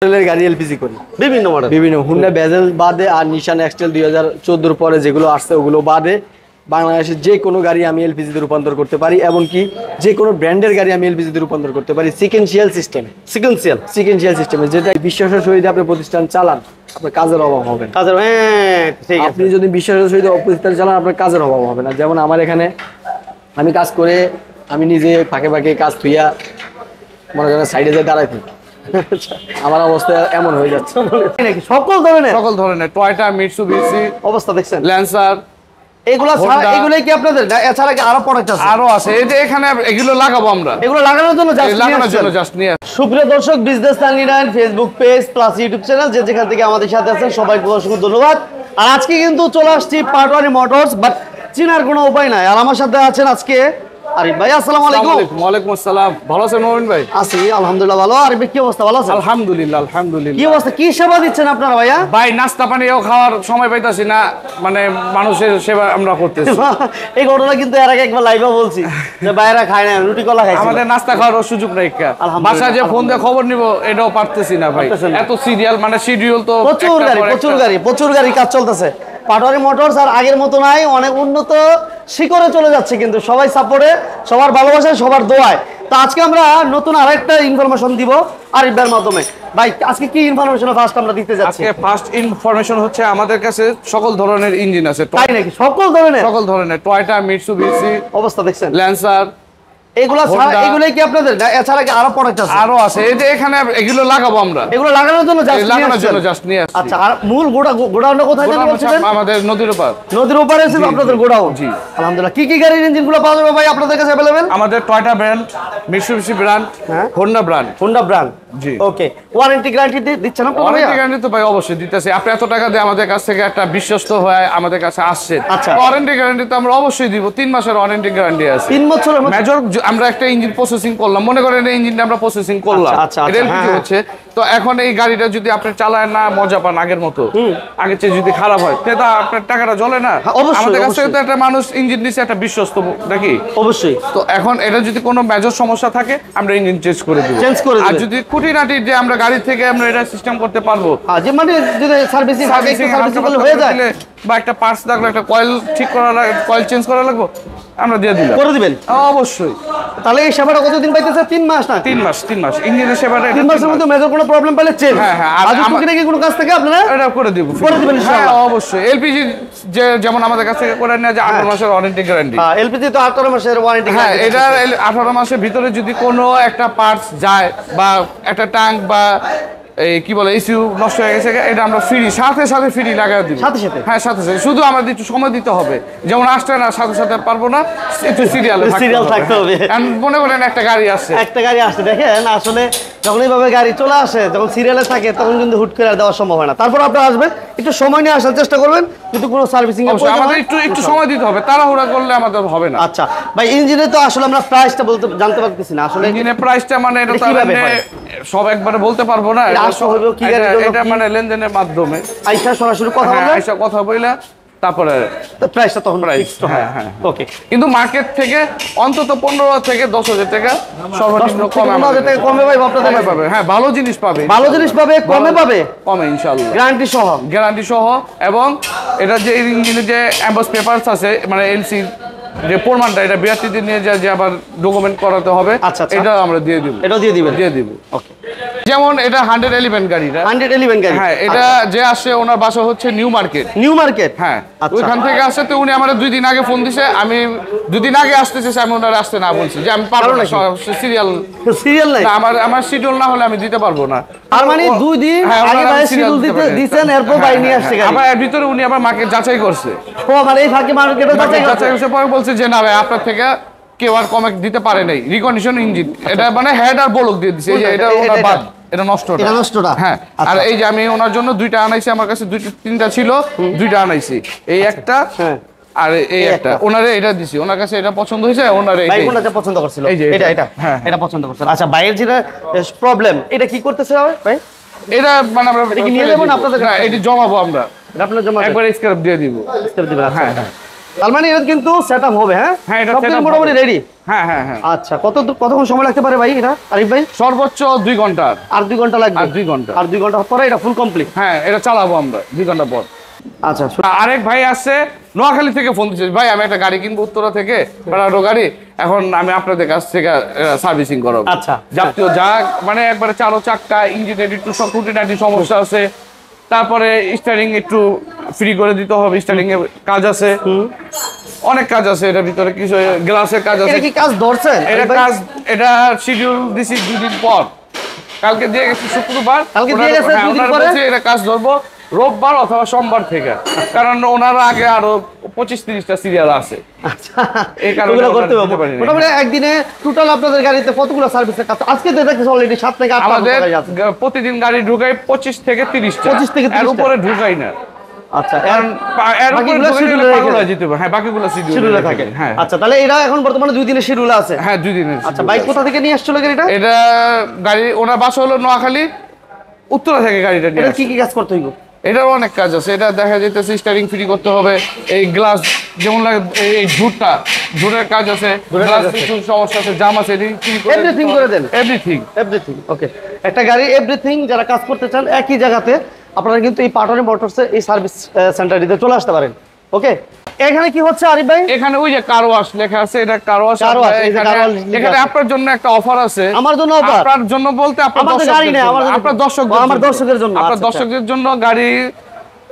মডেলের গাড়ি এলপিজি করি বিভিন্ন মডেল বিভিন্ন হুন্ডা বেজেল বাদে আর নিশান এক্সটেল 2014 পরে যেগুলো আসছে ওগুলো বাদে বাংলাদেশের যে কোনো গাড়ি আমি এলপিজি তে রূপান্তর করতে পারি এবং কি যে কোনো ব্র্যান্ডের গাড়ি আমি এলপিজি তে রূপান্তর করতে পারি সিকোয়েন্সিয়াল সিস্টেমে যেটা বিশ্বাসের সহিত আপনি প্রতিষ্ঠান চালান আপনার কাজের অভাব হবে না ঠিক আছে আপনি যদি বিশ্বাসের সহিত প্রতিষ্ঠান চালান আপনার কাজের অভাব হবে না যেমন আমার এখানে আমি কাজ করে আমি নিজে ফাঁকে ফাঁকে কাজ থুইয়া মনে করেন সাইডে যায় দাঁড়াই থাকি আমার অবস্থা এমন হয়ে যাচ্ছে সকল ধরনের টয়োটা মিৎসুবিশি অবস্থা দেখছেন ল্যান্সার এগুলো কি আপনাদের এছাড়া কি আরো প্রোডাক্ট আছে আরো আছে এই যে এখানে এগুলো লাগাবো আমরা এগুলো লাগানোর জন্য জাস্ট নিয়ে সুপ্রিয় দর্শক business 99 Facebook page plus YouTube channel যেখান থেকে আমাদের সাথে আছেন সবাইকে অসংখ্য ধন্যবাদ আর আজকে কিন্তু চলে আসছি পাটোয়ারি মোটরস বাট চিনার কোনো উপায় নাই আর আমার সাথে আছেন আজকে আরিফ ভাই আসসালামু আলাইকুম ওয়ালাইকুম আসসালাম ভালো আছেন মোমিন ভাই আছি আলহামদুলিল্লাহ ভালো আরিফ কি অবস্থা ভালো আছেন আলহামদুলিল্লাহ কি অবস্থা কি সেবা দিচ্ছেন আপনারা ভাইয়া ভাই নাস্তা পানিও খাওয়ার সময় পাইতাছি না মানে মানুষের সেবা আমরা করতেছি এই ঘটনা কিন্তু এর আগে একবার লাইভে বলছি যে বাইরে খায় না রুটি কলা খায় আমাদের নাস্তা খাওয়ার সুযোগ নাই বাসায় যে ফোন দিয়ে খবর নিব এটাও পারতেছি না ভাই এত সিরিয়াল মানে শিডিউল তো প্রচুর গাড়ি কাজ চলতেছে পাটোয়ারি মোটরস আর আগের মতো নাই অনেক উন্নত শিখরে চলে যাচ্ছে কিন্তু সবাই সাপোর্টে সবার ভালোবাসায় সবার দোয়ায় তো আজকে আমরা নতুন আরেকটা ইনফরমেশন দিব আরিফের মাধ্যমে ভাই আজকে কি ইনফরমেশন ফার্স্ট আমরা দিতে যাচ্ছি আজকে ফার্স্ট ইনফরমেশন হচ্ছে আমাদের কাছে সকল ধরনের ইঞ্জিন আছে তাই নাকি সকল ধরনের টয়োটা মিৎসুবিশি অবস্থা দেখছেন ল্যান্সার এগুলো কি আপনাদের এছাড়া কি আরো প্রোডাক্ট আছে আরো আছে এই যে এখানে এগুলো লাগাবো আমরা এগুলো লাগানোর জন্য জাস্ট নিয়ে আসছি আচ্ছা আর মূল গোডাউনটা কোথায় জানেন বলছিলেন আমাদের নদীর ওপারে আছে আপনাদের গোডাউন জি আলহামদুলিল্লাহ কি গাড়ির ইঞ্জিনগুলো পাওয়া যাবে ভাই আপনাদের কাছে अवेलेबल আমাদের Toyota brand Mitsubishi brand Honda brand জি ওকে ওয়ারেন্টি গ্যারান্টি দিচ্ছেন আপনারা ওয়ারেন্টি গ্যারান্টি তো ভাই অবশ্যই দিতেছি আপনি এত টাকা দিয়ে আমাদের কাছ থেকে একটা বিশ্বস্ত হয়ে আমাদের কাছে আসছেন ওয়ারেন্টি গ্যারান্টি তো আমরা অবশ্যই দিব 3 মাসের ওয়ারেন্টি গ্যারান্টি আছে 3 বছরের মেজর আমরা একটা ইঞ্জিন প্রসেসিং করলাম মনে করেন এই ইঞ্জিনটা আমরা প্রসেসিং করলাম এটা এলপিজি হচ্ছে তো এখন এই গাড়িটা যদি আপনি চালায় না মজা পান আগের মতো আগের চেয়ে যদি খারাপ হয় তাহলে আপনার টাকাটা জ্বলে না আমাদের কাছে তো একটা মানুষ ইঞ্জিন নিচে একটা বিশ্বস্ত নাকি অবশ্যই তো এখন এটা যদি কোনো মেজর সমস্যা থাকে আমরা ইঞ্জিন চেঞ্জ করে দেব আর যদি খুঁটিনাটি যে আমরা গাড়ি থেকে আমরা এটা সিস্টেম করতে পারবো যে মানে যদি সার্ভিসিং হয়ে যায় বা একটা পার্টস লাগলো একটা কয়েল ঠিক করা লাগে কয়েল চেঞ্জ করা লাগবে আমরা দিয়ে দিলাম করে দিবেন অবশ্যই তাহলে এই সেবাটা কতদিন পাইতেছে 3 মাস না 3 মাস ইঞ্জিনের সেবাটা 3 মাসের মধ্যে মেজর কোনো প্রবলেম পেলে চেঞ্জ হ্যাঁ আর যদি কি কোনো কাজ থাকে আপনারা এটা করে দিব ইনশাআল্লাহ অবশ্যই এলপিজি যে যেমন আমাদের কাছ থেকে করে নেওয়া যে 18 মাসের ওয়ারেন্টি গ্যারান্টি হ্যাঁ এলপিজি তো 18 মাসের ওয়ারেন্টি হ্যাঁ এটা 18 মাসের ভিতরে যদি কোনো একটা পার্টস যায় বা একটা ট্যাঙ্ক বা এই কি বলে ইস্যু নষ্ট হয়ে গেছে এটা আমরা সাথে ফ্রি লাগাই দিব সাথে শুধু আমাদের একটু সময় দিতে হবে যেমন আসতে না সাথে পারবো না একটু সিরিয়াল থাকতে হবে মনে করেন একটা গাড়ি আসছে দেখেন আসলে যখন এইভাবে গাড়ি চলে আসে যখন সিরিয়ালে থাকে তখন কিন্তু হুট করে দেওয়া সম্ভব হয় না তারপর আপনারা আসবেন একটু সময় নিয়ে আসার চেষ্টা করবেন কিন্তু কোনো সার্ভিসিং আমাদের একটু সময় দিতে হবে তাড়াহুড়া করলে আমাদের হবে না আচ্ছা ভাই ইঞ্জিনে তো আসলে আমরা প্রাইসটা জানতে পারতেছি না আসলে ইঞ্জিনের প্রাইসটা মানে এটা সব একবারে বলতে পারবো না এটা মানে লেনদেনের মাধ্যমে আইসা সরাসরি কথা বললে তারপরে প্রাইসটা তখন হ্যাঁ ওকে কিন্তু মার্কেট থেকে অন্তত 15 থেকে 10,000 টাকা সর্বনিম্ন কমে ভাই আপনাদের পাবে হ্যাঁ ভালো জিনিস পাবে কমে ইনশাআল্লাহ গ্যারান্টি সহ এবং এটা যে ইঞ্জিনের যে অ্যাম্বাস পেপারস আছে মানে এলসি যে প্রমাণটা এটা 82 দিন নিয়ে যে আবার ডকুমেন্ট করাতে হবে এটা আমরা দিয়ে দিব ওকে যেমন এটা 111 গাড়িটা হ্যাঁ এটা যে আসে ওনার বাসা হচ্ছে নিউ মার্কেট হ্যাঁ ওইখান থেকে আসে তো উনি আমাদের 2 দিন আগে ফোন দিছে আমি 2 দিন আগে আসতেছে আমি ওনার আসতে না বলছি যে আমি পারবো না সিরিয়াল নাই আমার শিডিউল না হলে আমি দিতে পারবো না আর মানে 2 দিন আগে ভাই শিডিউল দিতেন এরপর ভাই নিয়ে আসছে গাড়ি আবার এর ভিতরে উনি আবার মার্কেট যাচাই করছে মানে এই ফাঁকে মার্কেটে যাচাই করছে পরে বলছে যে না ভাই আপনার থেকে কেউ আর কমে দিতে পারে নাই রিকন্ডিশন ইঞ্জিন এটা মানে হেড আর বলক দিয়ে দিছে এই যে এটা ওনার বাদ এটা নষ্টটা হ্যাঁ আর এই যে আমি ওনার জন্য 2টা আনাইছি আমার কাছে 3টা ছিল 2টা আনাইছি এই একটা আর এই একটা ওনারে এটা দিছি ওনার কাছে এটা পছন্দ হয়েছে ওনারে ভাই কোনটা পছন্দ করছিল এই যে এটা হ্যাঁ এটা পছন্দ করছিল আচ্ছা ভাইয়ের যেটা প্রবলেম এটা কি করতেছে ভাই এটা মানে আমরা এটা কি নিয়ে যাব না আপনাদের না এটা জমাবো আমরা আপনারা জমা একবার স্ক্র্যাপ দিয়ে দিব স্ক্র্যাপ দিবেন হ্যাঁ তার মানে এটা কিন্তু সেটআপ হবে। হ্যাঁ হ্যাঁ, এটা সবকিছু মোটামুটি রেডি। হ্যাঁ হ্যাঁ হ্যাঁ। আচ্ছা, কতক্ষণ সময় লাগতে পারে ভাই এটা আরিফ ভাই? সর্বোচ্চ 2 ঘন্টা। আর 2 ঘন্টা লাগবে? আর 2 ঘন্টা। আর 2 ঘন্টা পরে এটা ফুল কমপ্লিট? হ্যাঁ, এটা চালাবো আমরা 2 ঘন্টা পর। আচ্ছা, আরেক ভাই আছে নোয়াখালী থেকে ফোন দিচ্ছে, ভাই আমি একটা গাড়ি কিনবো উত্তরা থেকে, প্রাডো গাড়ি, এখন আমি আপনাদের কাছ থেকে সার্ভিসিং করাবো। আচ্ছা, যাবতীয় যা মানে একবারে চারো চাক্কা ইঞ্জিনের একটু খুঁটিনাটি সমস্যা আছে, তারপরে স্টারিং একটু ফ্রি করে দিতে হবে, স্টারিং এর কাজ আছে, অনেক কাজ আছে এটার ভিতরে, কিছু গ্লাসের কাজ আছে। এটা কি কাজ ধরছেন? এটা শিডিউল দিছি 2 দিন পর, কালকে দিয়ে গেছি শুক্রবার, কালকে দিয়ে গেছে 2 দিন পরে এটা কাজ ধরবো রোববার অথবা সোমবার থেকে, কারণ ওনারা আগে আরো 25-30টা সিরিয়াল আছে। আচ্ছা, এই কারণে করতে হবে। মোটামুটি একদিনে টোটাল আপনাদের গাড়িতে কতগুলো সার্ভিসের কাজ? আজকে তো দেখতেছি অলরেডি 7 থেকে 8 আমাদের প্রতিদিন গাড়ি ঢুকাই 25 থেকে 30টা, 25 থেকে 30 এর উপরে ঢুকাই না। আচ্ছা, এর উপরে ঢুকাইলে যেতে হবে। হ্যাঁ, বাকিগুলো শিডিউলে থাকে। হ্যাঁ, আচ্ছা, তাহলে এরা এখন বর্তমানে 2 দিনের শিডিউল আছে? হ্যাঁ, 2 দিনের। আচ্ছা, বাইক কোথা থেকে নিয়ে আসছিল গাড়িটা? এটা গাড়ি ওনার বাসা হলো নোয়াখালী, উত্তরা থেকে গাড়িটা নিয়ে। এটা কি কাজ করতে হইব? এটার অনেক কাজ আছে, এটা দেখা যাইতেছে স্টারিং ফ্রি করতে হবে, এই গ্লাস যেমন লাগে, এই ঝুটের কাজ আছে, গ্লাস কিছু সমস্যা আছে, জাম আছে, এভরিথিং করে দেন। এভরিথিং। ওকে, একটা গাড়ি এভরিথিং যারা কাজ করতে চান একই জায়গাতে আপনারা কিন্তু এই পাটনি মোটরসে এই সার্ভিস সেন্টারটিতে চলে আসতে পারেন। ওকে, এখানে কি হচ্ছে আরিফ ভাই? এখানে ওই যে কার ওয়াশ লেখা আছে, এটা কার ওয়াশ। এখানে আপনার জন্য একটা অফার আছে। আমার জন্য অফার? আপনার জন্য বলতে আপনার গাড়ি না, আপনার দর্শকদের, আমার দর্শকদের জন্য। আপনার দর্শকদের জন্য গাড়ি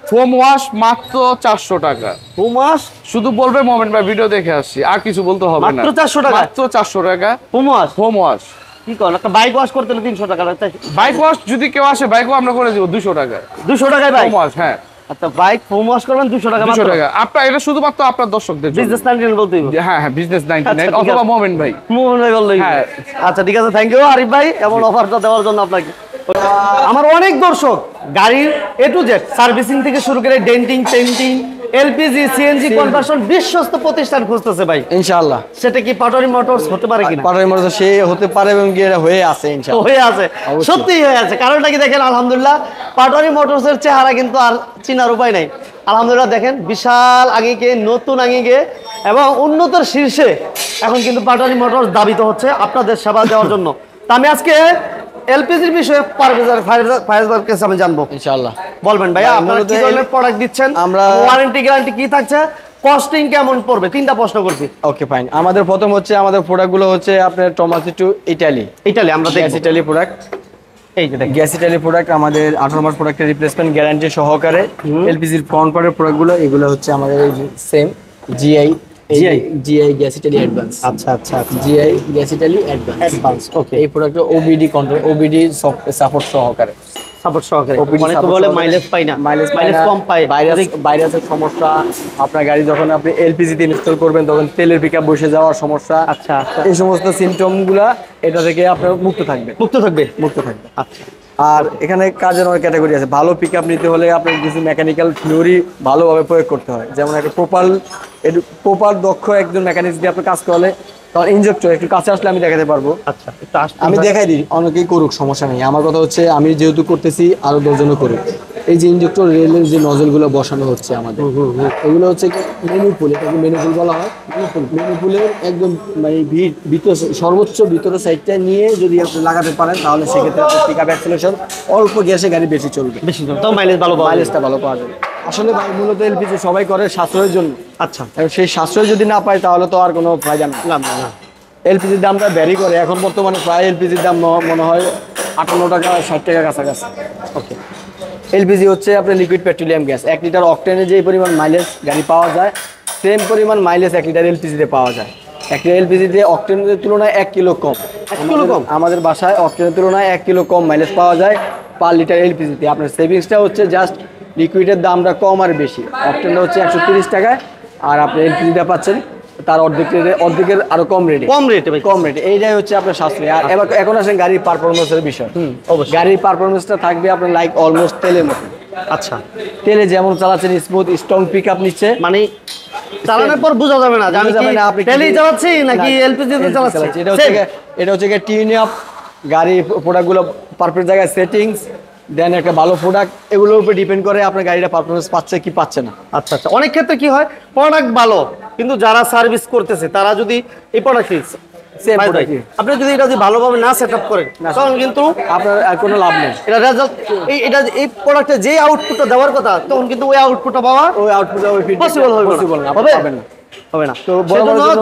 ফোম ওয়াশ মাত্র 400 টাকা। ফোম ওয়াশ শুধু বলবে মোমেন্ট ভাই ভিডিও দেখে আসছি, আর কিছু বলতে হবে না। মাত্র 400 টাকা? মাত্র 400 টাকা ফোম ওয়াশ। ফোম ওয়াশ কি কোন? একটা বাইক ওয়াশ করতে হলে 300 টাকা লাগে। বাইক ওয়াশ যদি কেউ আসে, বাইকও আমরা করে দিব 200 টাকা। 200 টাকায় বাইক ফোম ওয়াশ? হ্যাঁ। আচ্ছা, বাইক ফোম ওয়াশ করবেন 200 টাকা মাত্র? 200 টাকা। আপনার এটা শুধুমাত্র আপনার দর্শকদের জন্য। বিজনেস 99 বলতেই হবে। হ্যাঁ হ্যাঁ, বিজনেস 99 অথবা মোমেন্ট ভাই। মোমেন্ট ভাই বললেই। হ্যাঁ, আচ্ছা, ঠিক আছে, থ্যাংক ইউ আরিফ ভাই এমন অফারটা দেওয়ার জন্য আপনাকে। আমার অনেক দর্শক গাড়ির এ টু জেড সার্ভিসিং থেকে শুরু করে denting, painting, LPG, CNG conversion বিশ্বস্ত প্রতিষ্ঠান খুঁজতেছে ভাই। ইনশাআল্লাহ। সেটা কি পাটনি মোটরস হতে পারে কিনা? পাটনি মোটরস সে হতে পারে এবং এটা হয়ে আছে ইনশাআল্লাহ। হয়ে আছে, সত্যিই হয়ে আছে। কারণটা কি দেখেন, আলহামদুলিল্লাহ পাটনি মোটরসের চেহারা কিন্তু আর চিনার উপায় নাই। আলহামদুলিল্লাহ দেখেন, বিশাল আঙ্গিকে, নতুন আঙ্গিকে এবং উন্নতর শীর্ষে এখন কিন্তু পাটনি মোটরস দাবিত হচ্ছে আপনাদের সেবা দেওয়ার জন্য। তা আমি আজকে এলপিজির বিষয়ে ফায়ার কাছে আমি জানবো ইনশাআল্লাহ। বলবেন ভাইয়া আপনারা কি ধরনের প্রোডাক্ট দিচ্ছেন, আমরা ওয়ারেন্টি গ্যারান্টি কি থাকছে, কস্টিং কেমন পড়বে? 3টা প্রশ্ন করছি। Okay fine. আমাদের প্রথম হচ্ছে আমাদের প্রোডাক্টগুলো হচ্ছে আপনার টমাসি টু ইতালি। আমরা দেখি ইতালি প্রোডাক্ট। এই যে গ্যাস ইটালি প্রোডাক্ট আমাদের 18 মাস প্রোডাক্টের রিপ্লেসমেন্ট গ্যারান্টি সহকারে। এলপিজির ফ্রন্ট পার্টের প্রোডাক্টগুলো এগুলো হচ্ছে আমাদের same GI gas Italy advance. আচ্ছা আচ্ছা, জিআই গ্যাস ইটালি অ্যাডভান্স। ওকে, এই প্রোডাক্টে ওবিডি কন্ট্রোল, ওবিডি সাপোর্ট সহকারে। অনেকে বলে মাইলেজ পাই না, মাইলেজ কম পাই, ভাইরাসের সমস্যা, আপনার গাড়ি যখন আপনি এলপিজিতে ইনস্টল করবেন তখন তেলের পিকআপ বসে যাওয়ার সমস্যা, আচ্ছা এই সমস্ত সিমটমগুলা এটা থেকে আপনার মুক্ত থাকবে। আচ্ছা, আর এখানে কাজের অনেক ক্যাটাগরি আছে। ভালো পিকআপ নিতে হলে আপনার কিছু মেকানিক্যাল থিওরি ভালোভাবে প্রয়োগ করতে হয়। যেমন একটা প্রপার দক্ষ একজন মেকানিক্স দিয়ে আপনি কাজ করলে তখন ইনজেক্টর একটু কাছে আসলে আমি দেখাতে পারবো। আচ্ছা, আমি দেখাই দিই, অনেকেই করুক, সমস্যা নেই। আমার কথা হচ্ছে আমি যেহেতু করতেছি আরো 10 জনও করুক। এই যে ইনজেক্টর রেলের যে নজলগুলো বসানো হচ্ছে আমাদের, এগুলো হচ্ছে মেনুপুল, এটাকে মেনুপুল বলা হয়। মেনুপুলের একদম মানে সর্বোচ্চ ভিতরের সাইডটা নিয়ে যদি আপনি লাগাতে পারেন তাহলে সেক্ষেত্রে আপনার পিকআপ অ্যাক্সেলারেশন অল্প গ্যাসে গাড়ি বেশি চলবে, তো মাইলেজটা ভালো পাওয়া যাবে। আসলে মূলত এলপিজি সবাই করে সাশ্রয়ের জন্য। আচ্ছা, সেই সাশ্রয় যদি না পায় তাহলে তো আর কোনো ফায়দা না। এলপিজির দামটা ভ্যারি করে। এখন বর্তমানে প্রায় এলপিজির দাম মনে হয় 58 টাকা 60 টাকা কাছাকাছি। ওকে, এলপিজি হচ্ছে আপনার লিকুইড পেট্রোলিয়াম গ্যাস। 1 লিটার অকটেনে যে পরিমাণ মাইলেজ গাড়ি পাওয়া যায়, সেম পরিমাণ মাইলেজ 1 লিটার এলপিজিতে পাওয়া যায়। 1 লিটার এলপিজিতে অকটেনের তুলনায় 1 কিলো কম। আমাদের বাসায় অকটেনের তুলনায় 1 কিলো কম মাইলেজ পাওয়া যায় পার লিটার এলপিজিতে। আপনার সেভিংসটা হচ্ছে জাস্ট লিকুইডের দামটা কম আর বেশি। অকটেনটা হচ্ছে 130 টাকায়, আর আপনি এলপিজিটা পাচ্ছেন তার অর্ধেকের আরো কম রেটে। এইটাই হচ্ছে আপনার সাশ্রয়। আর এখন আসেন গাড়ির পারফরমেন্সের বিষয়। গাড়ির পারফরমেন্সটা থাকবে আপনার লাইক অলমোস্ট তেলের মতো। আচ্ছা, তেলে যেমন চালাচ্ছেন স্মুথ স্ট্রং পিকআপ নিচ্ছে, মানে চালানোর পর বোঝা যাবে না আপনি তেলেই চালাচ্ছি নাকি এলপিজিতে চালাচ্ছি। এটা হচ্ছে টিউন আপ গাড়ি প্রোডাক্টগুলো পারফেক্ট জায়গায় সেটিংস, দেন একটা ভালো প্রোডাক্ট, এগুলোর উপর ডিপেন্ড করে আপনার গাড়িটা পারফরমেন্স পাচ্ছে কি পাচ্ছে না। আচ্ছা আচ্ছা, অনেক ক্ষেত্রে কি হয় প্রোডাক্ট ভালো কিন্তু যারা সার্ভিস করতেছে তারা যদি এই প্রোডাক্ট সেম প্রোডাক্ট আপনি যদি এটা যদি ভালোভাবে না সেটআপ করেন তখন কিন্তু আপনার আর কোনো লাভ নেই। এটা রেজাল্ট এই প্রোডাক্টে যে আউটপুটটা দেওয়ার কথা তখন কিন্তু ওই আউটপুটটা পাওয়া ওই আউটপুটটা ওই পসিবল না, আপনি পাবেন না। হবে না। তো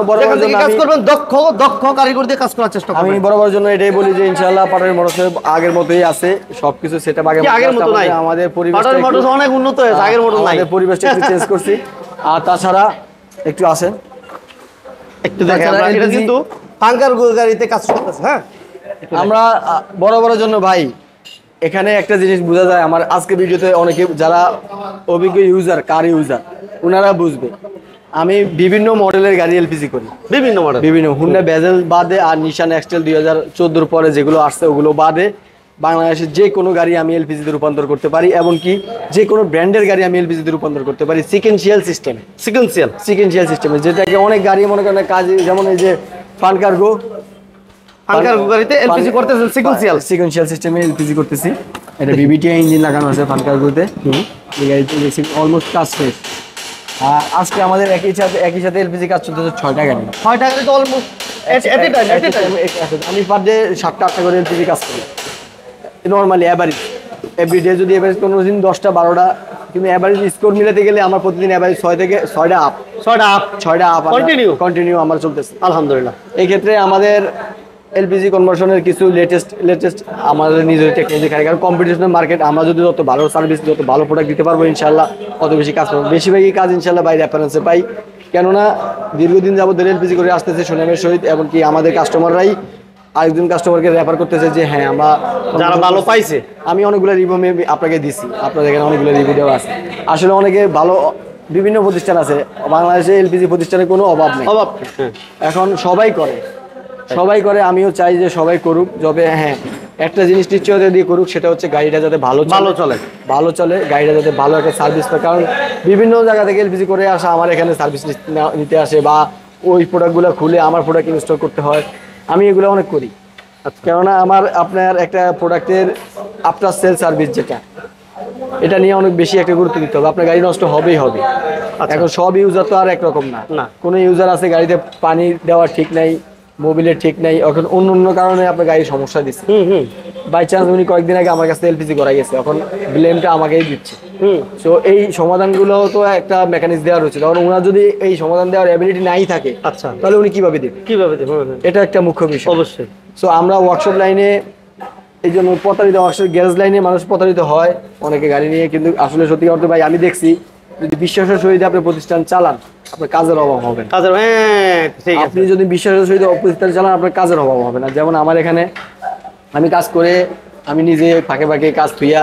বরাবরের জন্য কাজ করবেন দক্ষ কারিগর দিয়ে কাজ করার চেষ্টা করবেন। আমি বরাবরের জন্য এটাই বলি যে ইনশাআল্লাহ পাটারি মোটরসের আগের মতোই আছে, সবকিছু সেটআপ আগের মতো নাই। আমাদের পাটারি মোটরস অনেক উন্নত হয়েছে, আগের মতো নাই। আমাদের পরিবেশটা একটু চেঞ্জ করছি। আর তাছাড়া একটু আসেন একটু দেখেন, এটা কিন্তু ফাঙ্কার গাড়িতে কাজ করতেছে। হ্যাঁ, আমরা বরাবরের জন্য ভাই এখানে একটা জিনিস বোঝা যায়, আমার আজকে ভিডিওতে অনেকে যারা অভিজ্ঞ ইউজার, কার ইউজার, ওনারা বুঝবে আমি বিভিন্ন মডেলের গাড়ি এলপিজি করি, বিভিন্ন হুন্ডা বেজেল বাদে আর নিশান এক্সটেল 2014 পরে যেগুলো আসছে ওগুলো বাদে বাংলাদেশের যে কোনো গাড়ি আমি এলপিজিতে রূপান্তর করতে পারি, এমনকি যে কোনো ব্র্যান্ডের গাড়ি আমি এলপিজিতে রূপান্তর করতে পারি সিকেন্সিয়াল সিস্টেমে, যেটাকে অনেক গাড়ি মনে করেন কাজ, যেমন এই যে ফানকার্গো গাড়িতে এলপিজি করতেছেন সিকেন্সিয়াল সিস্টেমে এলপিজি করতেছি। এটা বিবিটি ইঞ্জিন লাগানো আছে ফানকার্গোতে, এই গাড়িতে অলমোস্ট কাজ শেষ। আর আজকে আমাদের একই সাথে এলপিজি কাজ চলতেছে 6টা গাড়ি তো অলমোস্ট আমি পার ডে 7টা-8টা করে এলপিজি কাজ করি নর্মালি এভরিডে। যদি এভারেজ কোনো দিন 10টা 12টা, কিন্তু এভারেজ স্কোর মিলাতে গেলে আমার প্রতিদিন এভারেজ 6 থেকে 6টা আপ কন্টিনিউ আমার চলতেছে আলহামদুলিল্লাহ। এই ক্ষেত্রে আমাদের এলপিজি কনভার্সনের কিছু লেটেস্ট আমাদের নিজের টেকনোলজি খাই, কারণ কম্পিটিশনের মার্কেট। আমরা যদি যত ভালো সার্ভিস, যত ভালো প্রোডাক্ট দিতে পারবো ইনশাল্লাহ অত বেশি কাজ পাবো। বেশিরভাগই কাজ ইনশাল্লাহ বাই রেফারেন্সে পাই, কেননা দীর্ঘদিন যাবত ধরে এলপিজি করে আসতেছে সুনামের সহিত, এমনকি আমাদের কাস্টমাররাই আরেকজন কাস্টমারকে রেফার করতেছে যে হ্যাঁ আমরা যারা ভালো পাইছে। আমি অনেকগুলো রিভিউ আপনাকে দিছি, আপনাদের এখানে অনেকগুলো রিভিউ দেওয়া আছে। আসলে অনেকে ভালো বিভিন্ন প্রতিষ্ঠান আছে বাংলাদেশে, এলপিজি প্রতিষ্ঠানের কোনো অভাব নেই। এখন সবাই করে, আমিও চাই যে সবাই করুক। তবে হ্যাঁ, একটা জিনিস নিশ্চয়তা দিয়ে করুক, সেটা হচ্ছে গাড়িটা যাতে ভালো চলে, গাড়িটা যাতে ভালো একটা সার্ভিস পায়। কারণ বিভিন্ন জায়গা থেকে এলপিজি করে আসা আমার এখানে সার্ভিস নিতে আসে, বা ওই প্রোডাক্টগুলো খুলে আমার প্রোডাক্ট ইনস্টল করতে হয়। আমি এগুলো অনেক করি, কেননা আপনার একটা প্রোডাক্টের আফটার সেল সার্ভিস যেটা, এটা নিয়ে অনেক বেশি একটা গুরুত্ব দিতে হবে। আপনার গাড়ি নষ্ট হবেই হবে। এখন সব ইউজার তো আর একরকম না, কোনো ইউজার আছে গাড়িতে পানি দেওয়া ঠিক নাই, মোবিলের ঠিক নাই, এখন অন্য কারণে আপনার গাড়ির সমস্যা দিচ্ছে। বাই চান্স উনি কয়েকদিন আগে আমার কাছে এলপিজি করা গেছে, এখন ব্লেমটা আমাকেই দিচ্ছে। সো এই সমাধানগুলো তো একটা মেকানিজম দেওয়া রয়েছে, কারণ ওনার যদি এই সমাধান দেওয়ার অ্যাবিলিটি নাই থাকে তাহলে উনি কিভাবে দেবেন? এটা একটা মুখ্য বিষয় অবশ্যই। সো আমরা ওয়ার্কশপ লাইনে এই জন্য প্রতারিত, গ্যারেজ লাইনে মানুষ প্রতারিত হয় অনেকে গাড়ি নিয়ে, কিন্তু আসলে সত্যি অর্থে ভাই আমি দেখছি যদি বিশ্বাসের সহিত আপনি প্রতিষ্ঠান চালান আপনার কাজের অভাব হবে না। আপনি যদি বিশ্বাসের সহিত প্রতিষ্ঠান চালান আপনার কাজের অভাব হবে না। যেমন আমার এখানে আমি কাজ করে আমি নিজে ফাঁকে কাজ থুইয়া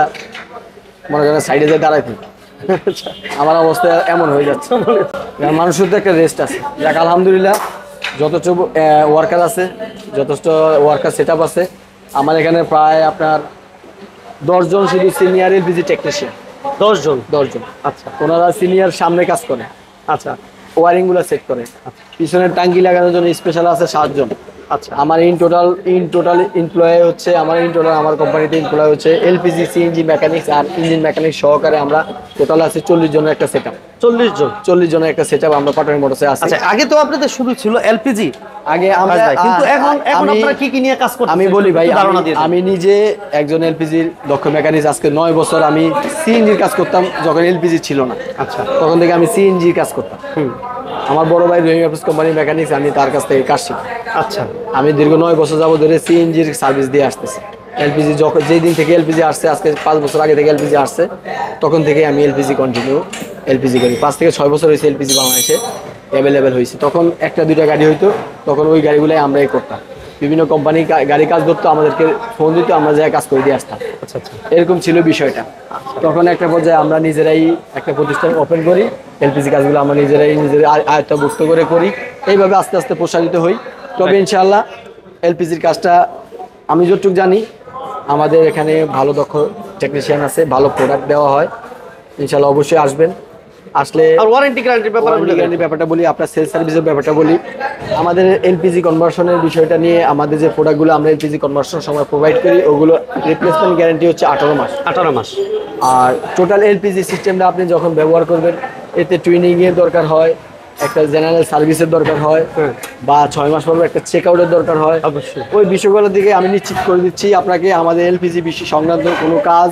মনে করেন সাইডে যেয়ে দাঁড়াই থাকি, আমার অবস্থা এমন হয়ে যাচ্ছে। মানুষের তো একটা রেস্ট আছে, যাক আলহামদুলিল্লাহ যথেষ্ট ওয়ার্কার আছে, যথেষ্ট ওয়ার্কার সেট আপ আছে আমার এখানে। প্রায় আপনার 10 জন শুধু সিনিয়র এলপিজি টেকনিশিয়ান। 10 জন। আচ্ছা, ওনারা সিনিয়র সামনে কাজ করে, আচ্ছা ওয়ারিং গুলো সেট করে, পিছনের টাঙ্কি লাগানোর জন্য স্পেশাল আছে 7 জন। আচ্ছা, আমার ইন টোটাল এমপ্লয় হচ্ছে আমার কোম্পানিতে এমপ্লয় হচ্ছে এলপিজি, সিএনজি মেকানিক্স আর ইঞ্জিন মেকানিক্স সহকারে আমরা টোটাল আছে 40 জনের একটা সেটআপ। 40 জনের একটা সেটআপ আমরা পাটারি মোটরসে আছে। আচ্ছা, আগে তো আপনাদের শুরু ছিল এলপিজি, আগে আমরা, কিন্তু এখন আপনারা কি নিয়ে কাজ করতেছেন? আমি বলি ভাই, আমি নিজে একজন এলপিজির দক্ষ মেকানিক্স। আজকে 9 বছর আমি সিএনজির কাজ করতাম যখন এলপিজি ছিল না। আচ্ছা, তখন থেকে আমি সিএনজির কাজ করতাম। আমার বড় ভাই রহিম অফিস কোম্পানির মেকানিক্স, আমি তার কাছ থেকে কাজ শিখি। আচ্ছা, আমি দীর্ঘ 9 বছর যাবত ধরে সিএনজির সার্ভিস দিয়ে আসতেছি। এলপিজি যখন যেই দিন থেকে এলপিজি আসছে, আজকে 5 বছর আগে থেকে এলপিজি আসছে, তখন থেকে আমি এলপিজি এলপিজি করি। 5 থেকে 6 বছর হয়েছে এলপিজি বাংলাদেশে অ্যাভেলেবেল হয়েছে। তখন 1-2টা গাড়ি হইতো, তখন ওই গাড়িগুলাই আমরাই করতাম। বিভিন্ন কোম্পানি গাড়ি কাজ ধরতো, আমাদেরকে ফোন দিত, আমরা যাই কাজ করে দিয়ে আসতাম। আচ্ছা, এরকম ছিল বিষয়টা। তখন একটা পর্যায়ে আমরা নিজেরাই একটা প্রতিষ্ঠান ওপেন করি, এলপিজি কাজগুলো আমরা নিজেরাই আয়ত্তভুক্ত করে করি। এইভাবে আস্তে আস্তে প্রসারিত হই। তবে ইনশাআল্লাহ এলপিজির কাজটা আমি যতটুকু জানি আমাদের এখানে ভালো দক্ষ টেকনিশিয়ান আছে, ভালো প্রোডাক্ট দেওয়া হয়। ইনশাআল্লাহ অবশ্যই আসবেন, আসলে আর ওয়ারেন্টি গ্যারান্টির ব্যাপারটা বলি, আপনার সেলস সার্ভিসের ব্যাপারটা বলি। আমাদের এলপিজি কনভার্সনের বিষয়টা নিয়ে আমাদের যে প্রোডাক্টগুলো আমরা এলপিজি কনভার্সনের সময় প্রোভাইড করি ওগুলো রিপ্লেসমেন্ট গ্যারান্টি হচ্ছে 18 মাস। 18 মাস। আর টোটাল এলপিজি সিস্টেমটা আপনি যখন ব্যবহার করবেন এতে টুইনিংয়ের দরকার হয়, একটা জেনারেল সার্ভিসের দরকার হয়, বা 6 মাস পর একটা চেক আউটের দরকার হয়। অবশ্যই ওই বিষয়গুলোর দিকে আমি নিশ্চিত করে দিচ্ছি আপনাকে, আমাদের এলপিজি বিষয় সংক্রান্ত কোনো কাজ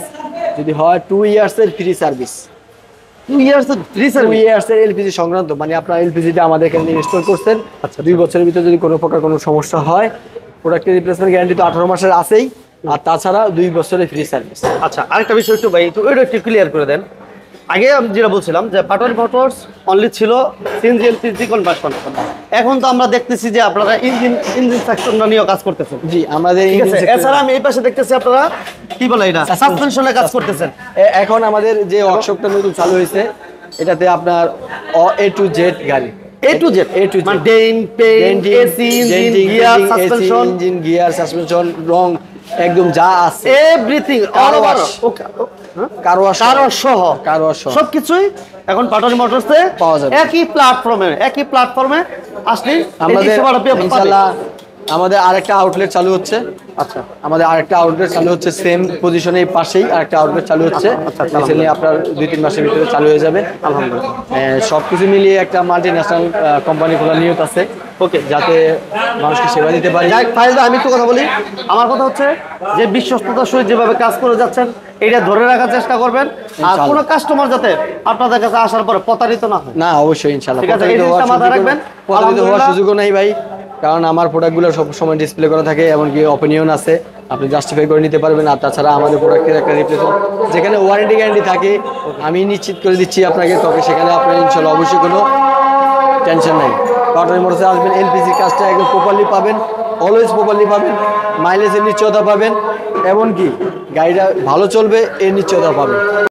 যদি হয় 2 ইয়ার্সের ফ্রি সার্ভিস। 2 ইয়ার্সের ফ্রি সার্ভিস। 2 ইয়ার্সের এলপিজি সংক্রান্ত, মানে আপনার এলপিজিটা আমাদের এখানে ইনস্টল করছেন, আচ্ছা 2 বছরের ভিতরে যদি কোনো প্রকার কোনো সমস্যা হয় প্রোডাক্টের রিপ্লেসমেন্ট গ্যারান্টি তো 18 মাসের আছেই, আর তাছাড়া 2 বছরের ফ্রি সার্ভিস। আচ্ছা আরেকটা বিষয় একটু ভাই একটু ক্লিয়ার করে দেন। আগে আমি যেটা বলছিলাম যে পাটোয়ারি মোটরস অনলি ছিল সিএনজি এলপিজি কনভার্সন, এখন তো আমরা দেখতেছি যে আপনারা ইঞ্জিন সেকশন নিয়েও কাজ করতেছেন। জি, আমাদের এছাড়া আমি এই পাশে দেখতেছি আপনারা কি বলে এটা সাসপেনশনে কাজ করতেছেন। এখন আমাদের যে ওয়ার্কশপটা নতুন চালু হয়েছে এটাতে আপনার এ টু জেড গাড়ি, এ টু জেড মানে dent paint AC engine gear suspension, engine gear suspension রং একদম যা আছে everything all over car wash সহ সবকিছুই এখন পাটোয়ারি মোটরসে পাওয়া যাবে। একই প্ল্যাটফর্মে আসলে আমাদের ইনশাআল্লাহ আমাদের আরেকটা আউটলেট চালু হচ্ছে। আচ্ছা, আমাদের আরেকটা আউটলেট চালু হচ্ছে সেম পজিশনের পাশেই আরেকটা আউটলেট চালু হচ্ছে। রিসেন্টলি আপনার 2-3 মাসের ভিতরে চালু হয়ে যাবে আলহামদুলিল্লাহ। সবকিছু মিলিয়ে একটা মাল্টিন্যাশনাল কোম্পানি খোলার নিয়ত আছে, ওকে, যাতে মানুষকে সেবা দিতে পারি। ফাইজ ভাই আমি একটু কথা বলি। আমার কথা হচ্ছে যে বিশ্বস্ততার সহিত যেভাবে কাজ করে যাচ্ছেন এটা ধরে রাখার চেষ্টা করবেন, আর কোনো কাস্টমার যাতে আপনাদের কাছে আসার পরে প্রতারিত না হয়। না, অবশ্যই ইনশাআল্লাহ ঠিক আছে, এই জিনিসটা মাথায় রাখবেন। প্রতারিত হওয়ার সুযোগও নাই ভাই, কারণ আমার প্রোডাক্টগুলো সবসময় ডিসপ্লে করা থাকে, এমনকি অপিনিয়ন আছে, আপনি জাস্টিফাই করে নিতে পারবেন। আর তাছাড়া আমাদের প্রোডাক্টের একটা রিপ্লেসমেন্ট যেখানে ওয়ারেন্টি গ্যারান্টি থাকে আমি নিশ্চিত করে দিচ্ছি আপনাকে, তবে সেখানে আপনার ইনশাআল্লাহ অবশ্যই কোনো টেনশন নাই। পাটোয়ারি মোটরসে আসবেন, এলপিজি কাজটা একদম প্রপারলি পাবেন, অলওয়েজ প্রপারলি পাবেন, মাইলেজের নিশ্চয়তা পাবেন, এমনকি গাড়িটা ভালো চলবে এর নিশ্চয়তা পাবেন।